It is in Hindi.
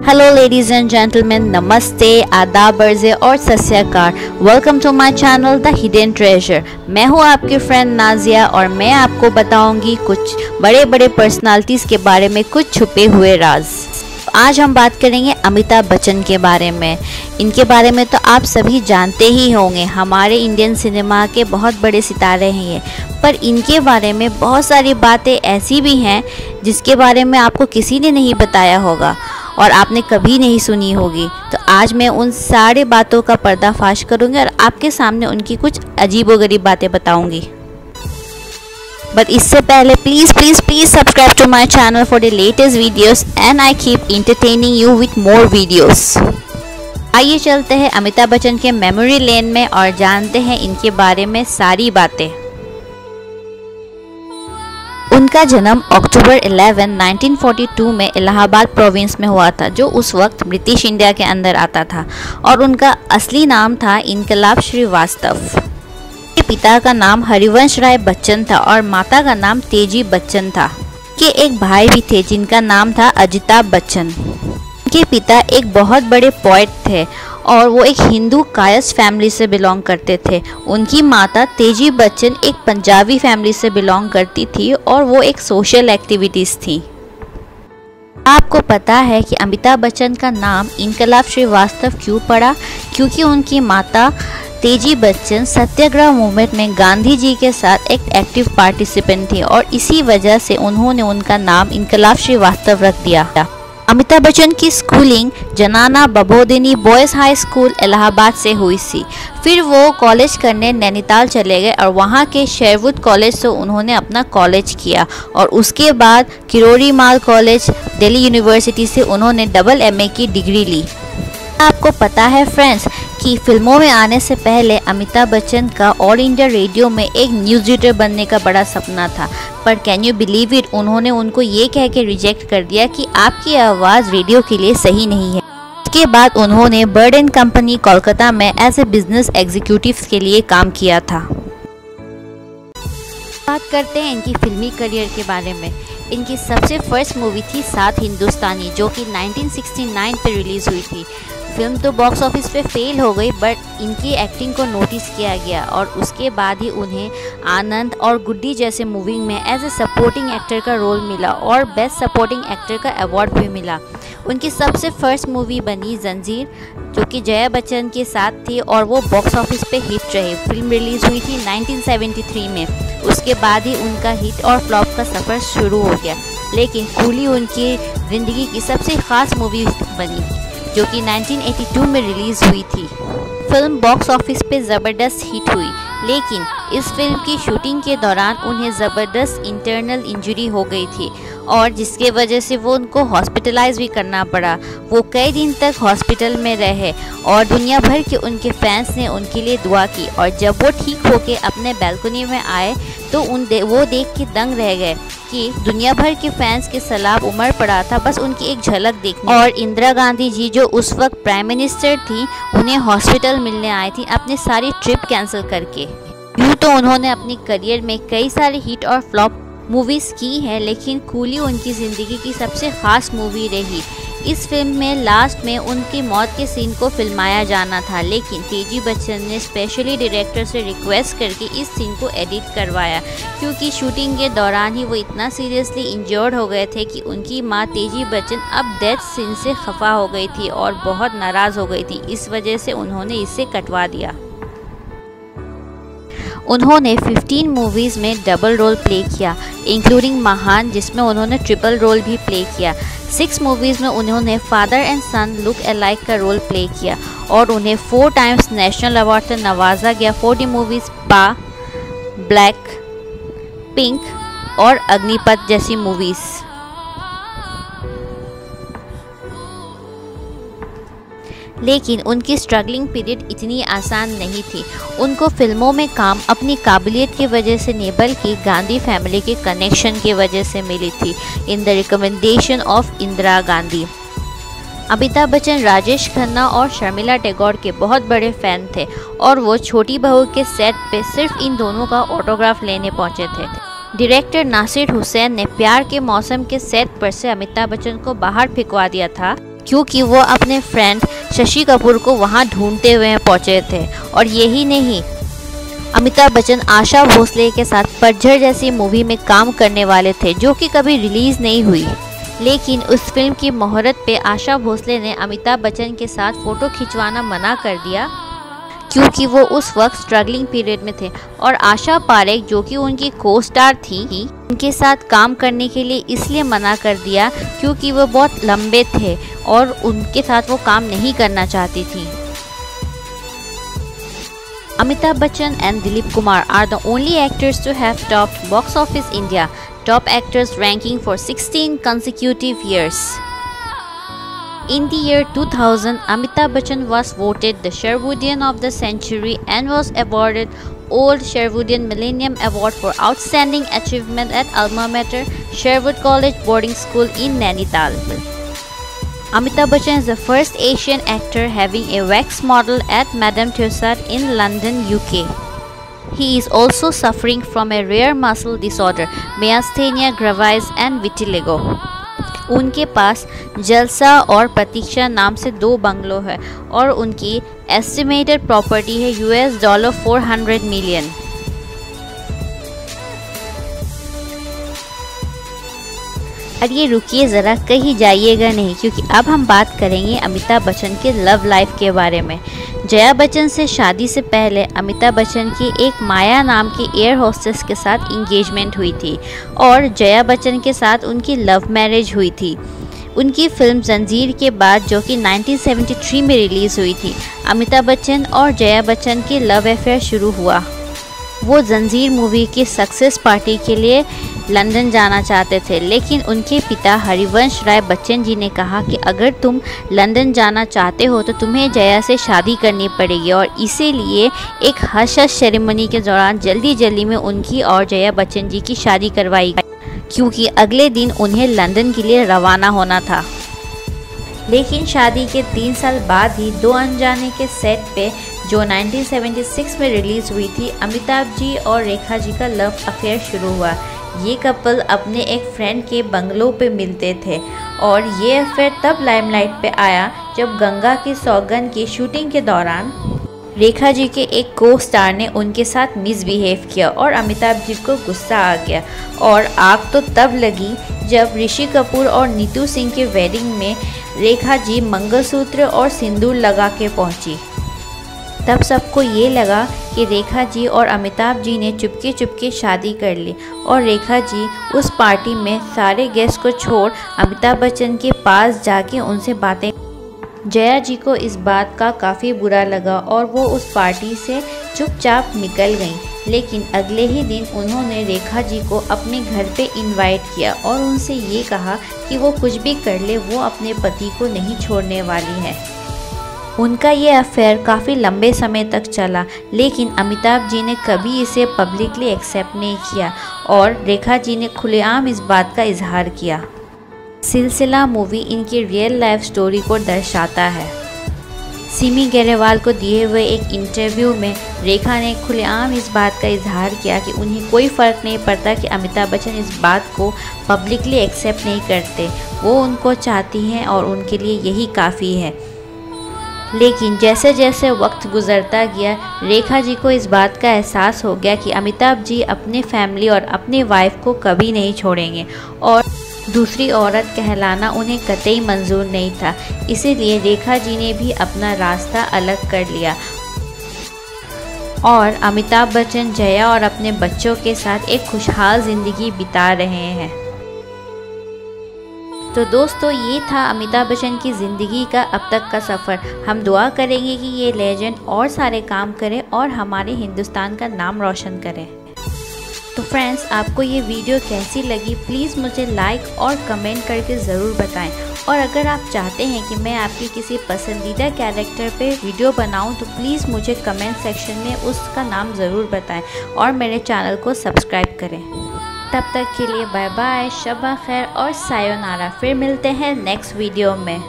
हेलो लेडीज एंड जेंटलमैन, नमस्ते, आदाब, अर्ज़े और सत श्री अकाल। Welcome to my channel the hidden treasure. मैं हूँ आपकी फ्रेंड नाजिया और मैं आपको बताऊंगी कुछ बड़े बड़े पर्सनालिटीज़ के बारे में, कुछ छुपे हुए राज। आज हम बात करेंगे अमिताभ बच्चन के बारे में। इनके बारे में तो आप सभी जानते ही होंगे, हमारे इंडियन सिनेमा के बहुत बड़े सितारे हैं ये। पर इनके बारे में बहुत सारी बातें ऐसी भी हैं जिसके बारे में आपको किसी ने नहीं बताया होगा और आपने कभी नहीं सुनी होगी। तो आज मैं उन सारी बातों का पर्दाफाश करूंगी और आपके सामने उनकी कुछ अजीबोगरीब बातें बताऊंगी। बट इससे पहले please please please subscribe to my channel for the latest videos and I keep entertaining you with more videos. आइए चलते हैं अमिताभ बच्चन के मेमोरी लेन में और जानते हैं इनके बारे में सारी बातें। उनका जन्म अक्टूबर 11, 1942 में इलाहाबाद प्रोविंस में हुआ था, जो उस वक्त ब्रिटिश इंडिया के अंदर आता था, और उनका असली नाम था इनकलाब श्रीवास्तव। उनके पिता का नाम हरिवंश राय बच्चन था और माता का नाम तेजी बच्चन था। उनके एक भाई भी थे जिनका नाम था अजिताभ बच्चन। उनके पिता एक बहुत बड़े पोएट थे और वो एक हिंदू कायस्थ फैमिली से बिलोंग करते थे। उनकी माता तेजी बच्चन एक पंजाबी फैमिली से बिलोंग करती थी और वो एक सोशल एक्टिविटीज़ थी। आपको पता है कि अमिताभ बच्चन का नाम इनकलाब श्रीवास्तव क्यों पड़ा? क्योंकि उनकी माता तेजी बच्चन सत्याग्रह मूवमेंट में गांधी जी के साथ एक एक्टिव पार्टिसिपेंट थी और इसी वजह से उन्होंने उनका नाम इनकलाब श्रीवास्तव रख दिया। अमिताभ बच्चन की स्कूलिंग जनाना बबोदिनी बॉयज़ हाई स्कूल इलाहाबाद से हुई थी। फिर वो कॉलेज करने नैनीताल चले गए और वहाँ के शेरवुड कॉलेज से उन्होंने अपना कॉलेज किया और उसके बाद किरोड़ी माल कॉलेज दिल्ली यूनिवर्सिटी से उन्होंने डबल MA की डिग्री ली। आपको पता है फ्रेंड्स कि फिल्मों में आने से पहले अमिताभ बच्चन का ऑल इंडिया रेडियो में एक न्यूज़ रीडर बनने का बड़ा सपना था, पर कैन यू बिलीव इट, उन्होंने उनको ये कह के रिजेक्ट कर दिया कि आपकी आवाज़ रेडियो के लिए सही नहीं है। उसके बाद उन्होंने बर्ड एंड कंपनी कोलकाता में एज ए बिजनेस एग्जीक्यूटिव के लिए काम किया था। बात करते हैं इनकी फिल्मी करियर के बारे में। इनकी सबसे फर्स्ट मूवी थी सात हिंदुस्तानी, जो कि 1969 पे रिलीज़ हुई थी। फिल्म तो बॉक्स ऑफिस पे फेल हो गई, बट इनकी एक्टिंग को नोटिस किया गया और उसके बाद ही उन्हें आनंद और गुड्डी जैसे मूवी में एज ए सपोर्टिंग एक्टर का रोल मिला और बेस्ट सपोर्टिंग एक्टर का अवार्ड भी मिला। उनकी सबसे फर्स्ट मूवी बनी जंजीर, जो कि जया बच्चन के साथ थी और वो बॉक्स ऑफिस पे हिट रही। फिल्म रिलीज़ हुई थी 1973 में। उसके बाद ही उनका हिट और फ्लॉप का सफ़र शुरू हो गया, लेकिन कूली उनकी ज़िंदगी की सबसे ख़ास मूवी बनी, जो कि 1982 में रिलीज़ हुई थी। फिल्म बॉक्स ऑफिस पे ज़बरदस्त हिट हुई, लेकिन इस फिल्म की शूटिंग के दौरान उन्हें ज़बरदस्त इंटरनल इंजरी हो गई थी और जिसके वजह से वो उनको हॉस्पिटलाइज भी करना पड़ा। वो कई दिन तक हॉस्पिटल में रहे और दुनिया भर के उनके फैंस ने उनके लिए दुआ की और जब वो ठीक होके अपने बैल्कनी में आए तो वो देख के दंग रह गए कि दुनिया भर के फैंस के सैलाब उमड़ पड़ा था बस उनकी एक झलक देखने। और इंदिरा गांधी जी, जो उस वक्त प्राइम मिनिस्टर थी, उन्हें हॉस्पिटल मिलने आई थी अपनी सारी ट्रिप कैंसिल करके। यूँ तो उन्होंने अपनी करियर में कई सारी हिट और फ्लॉप मूवीज़ की है, लेकिन कूली उनकी ज़िंदगी की सबसे ख़ास मूवी रही। इस फिल्म में लास्ट में उनकी मौत के सीन को फिल्माया जाना था, लेकिन तेजी बच्चन ने स्पेशली डायरेक्टर से रिक्वेस्ट करके इस सीन को एडिट करवाया, क्योंकि शूटिंग के दौरान ही वो इतना सीरियसली इंजर्ड हो गए थे कि उनकी माँ तेजी बच्चन अब डेथ सीन से खफा हो गई थी और बहुत नाराज़ हो गई थी। इस वजह से उन्होंने इसे कटवा दिया। उन्होंने 15 मूवीज़ में डबल रोल प्ले किया, इंक्लूडिंग महान, जिसमें उन्होंने ट्रिपल रोल भी प्ले किया। 6 मूवीज़ में उन्होंने father and son look alike का रोल प्ले किया और उन्हें 4 टाइम्स नेशनल अवार्ड से नवाजा गया। 40 मूवीज़ पा, ब्लैक, पिंक और अग्निपथ जैसी मूवीज़। लेकिन उनकी स्ट्रगलिंग पीरियड इतनी आसान नहीं थी। उनको फिल्मों में काम अपनी काबिलियत की वजह से नहीं, बल्कि गांधी फैमिली के कनेक्शन की वजह से मिली थी, in the recommendation of Indira Gandhi. Amitabh Bachchan Rajesh Khanna और शर्मिला टैगोर के बहुत बड़े फ़ैन थे और वो छोटी बहू के सेट पे सिर्फ इन दोनों का ऑटोग्राफ लेने पहुंचे थे। डायरेक्टर नासिर हुसैन ने प्यार के मौसम के सेट पर से अमिताभ बच्चन को बाहर फेंकवा दिया था क्योंकि वो अपने फ्रेंड शशि कपूर को वहाँ ढूंढते हुए पहुँचे थे। और यही नहीं, अमिताभ बच्चन आशा भोसले के साथ पतझड़ जैसी मूवी में काम करने वाले थे जो कि कभी रिलीज़ नहीं हुई। लेकिन उस फिल्म की मुहूर्त पे आशा भोसले ने अमिताभ बच्चन के साथ फ़ोटो खिंचवाना मना कर दिया क्योंकि वो उस वक्त स्ट्रगलिंग पीरियड में थे। और आशा पारेख जो कि उनकी को स्टार थी, उनके साथ काम करने के लिए इसलिए मना कर दिया क्योंकि वो बहुत लंबे थे और उनके साथ वो काम नहीं करना चाहती थी। Amitabh Bachchan and Dilip Kumar are the only actors to have topped Box Office India top actors ranking for 16 consecutive years. In the year 2000, Amitabh Bachchan was voted the Sherwoodian of the Century and was awarded Old Sherwoodian Millennium Award for Outstanding Achievement at Alma Mater Sherwood College Boarding School in Nainital. Amitabh Bachchan is the first Asian actor having a wax model at Madame Tussauds in London, UK. He is also suffering from a rare muscle disorder, myasthenia gravis and vitiligo. उनके पास जलसा और प्रतीक्षा नाम से 2 बंगलो है और उनकी एस्टिमेटेड प्रॉपर्टी है $400 मिलियन। और ये रुकिए ज़रा, कहीं जाइएगा नहीं, क्योंकि अब हम बात करेंगे अमिताभ बच्चन के लव लाइफ के बारे में। जया बच्चन से शादी से पहले अमिताभ बच्चन की एक माया नाम की एयर होस्टेस के साथ इंगेजमेंट हुई थी और जया बच्चन के साथ उनकी लव मैरिज हुई थी। उनकी फिल्म जंजीर के बाद, जो कि 1973 में रिलीज़ हुई थी, अमिताभ बच्चन और जया बच्चन की लव अफेयर शुरू हुआ। वो जंजीर मूवी की सक्सेस पार्टी के लिए लंदन जाना चाहते थे, लेकिन उनके पिता हरिवंश राय बच्चन जी ने कहा कि अगर तुम लंदन जाना चाहते हो तो तुम्हें जया से शादी करनी पड़ेगी। और इसीलिए एक हश सेरेमनी के दौरान जल्दी जल्दी में उनकी और जया बच्चन जी की शादी करवाई गई, क्योंकि अगले दिन उन्हें लंदन के लिए रवाना होना था। लेकिन शादी के 3 साल बाद ही दो अनजाने के सेट पे, जो 1976 में रिलीज़ हुई थी, अमिताभ जी और रेखा जी का लव अफेयर शुरू हुआ। ये कपल अपने एक फ्रेंड के बंगलो पे मिलते थे और ये अफेयर तब लाइमलाइट पे आया जब गंगा की सौगंध की शूटिंग के दौरान रेखा जी के एक को स्टार ने उनके साथ मिसबिहेव किया और अमिताभ जी को गुस्सा आ गया। और आग तो तब लगी जब ऋषि कपूर और नीतू सिंह के वेडिंग में रेखा जी मंगलसूत्र और सिंदूर लगा के पहुंची। तब सबको ये लगा कि रेखा जी और अमिताभ जी ने चुपके चुपके शादी कर ली और रेखा जी उस पार्टी में सारे गेस्ट को छोड़ अमिताभ बच्चन के पास जाके उनसे बातें। जया जी को इस बात का काफ़ी बुरा लगा और वो उस पार्टी से चुपचाप निकल गईं। लेकिन अगले ही दिन उन्होंने रेखा जी को अपने घर पे इनवाइट किया और उनसे ये कहा कि वो कुछ भी कर ले, वो अपने पति को नहीं छोड़ने वाली है। उनका ये अफेयर काफ़ी लंबे समय तक चला, लेकिन अमिताभ जी ने कभी इसे पब्लिकली एक्सेप्ट नहीं किया और रेखा जी ने खुलेआम इस बात का इजहार किया। सिलसिला मूवी इनकी रियल लाइफ स्टोरी को दर्शाता है। सिमी ग्रेवाल को दिए हुए एक इंटरव्यू में रेखा ने खुलेआम इस बात का इजहार किया कि उन्हें कोई फ़र्क नहीं पड़ता कि अमिताभ बच्चन इस बात को पब्लिकली एक्सेप्ट नहीं करते, वो उनको चाहती हैं और उनके लिए यही काफ़ी है। लेकिन जैसे जैसे वक्त गुजरता गया, रेखा जी को इस बात का एहसास हो गया कि अमिताभ जी अपने फैमिली और अपने वाइफ को कभी नहीं छोड़ेंगे और दूसरी औरत कहलाना उन्हें कतई मंजूर नहीं था। इसीलिए रेखा जी ने भी अपना रास्ता अलग कर लिया और अमिताभ बच्चन, जया और अपने बच्चों के साथ एक खुशहाल ज़िंदगी बिता रहे हैं। तो दोस्तों, ये था अमिताभ बच्चन की ज़िंदगी का अब तक का सफ़र। हम दुआ करेंगे कि ये लेजेंड और सारे काम करे और हमारे हिंदुस्तान का नाम रोशन करे। तो फ्रेंड्स, आपको ये वीडियो कैसी लगी प्लीज़ मुझे लाइक और कमेंट करके ज़रूर बताएं। और अगर आप चाहते हैं कि मैं आपकी किसी पसंदीदा कैरेक्टर पे वीडियो बनाऊं तो प्लीज़ मुझे कमेंट सेक्शन में उसका नाम ज़रूर बताएं और मेरे चैनल को सब्सक्राइब करें। तब तक के लिए बाय बाय, शब्बा खैर और सायोनारा। फिर मिलते हैं नेक्स्ट वीडियो में।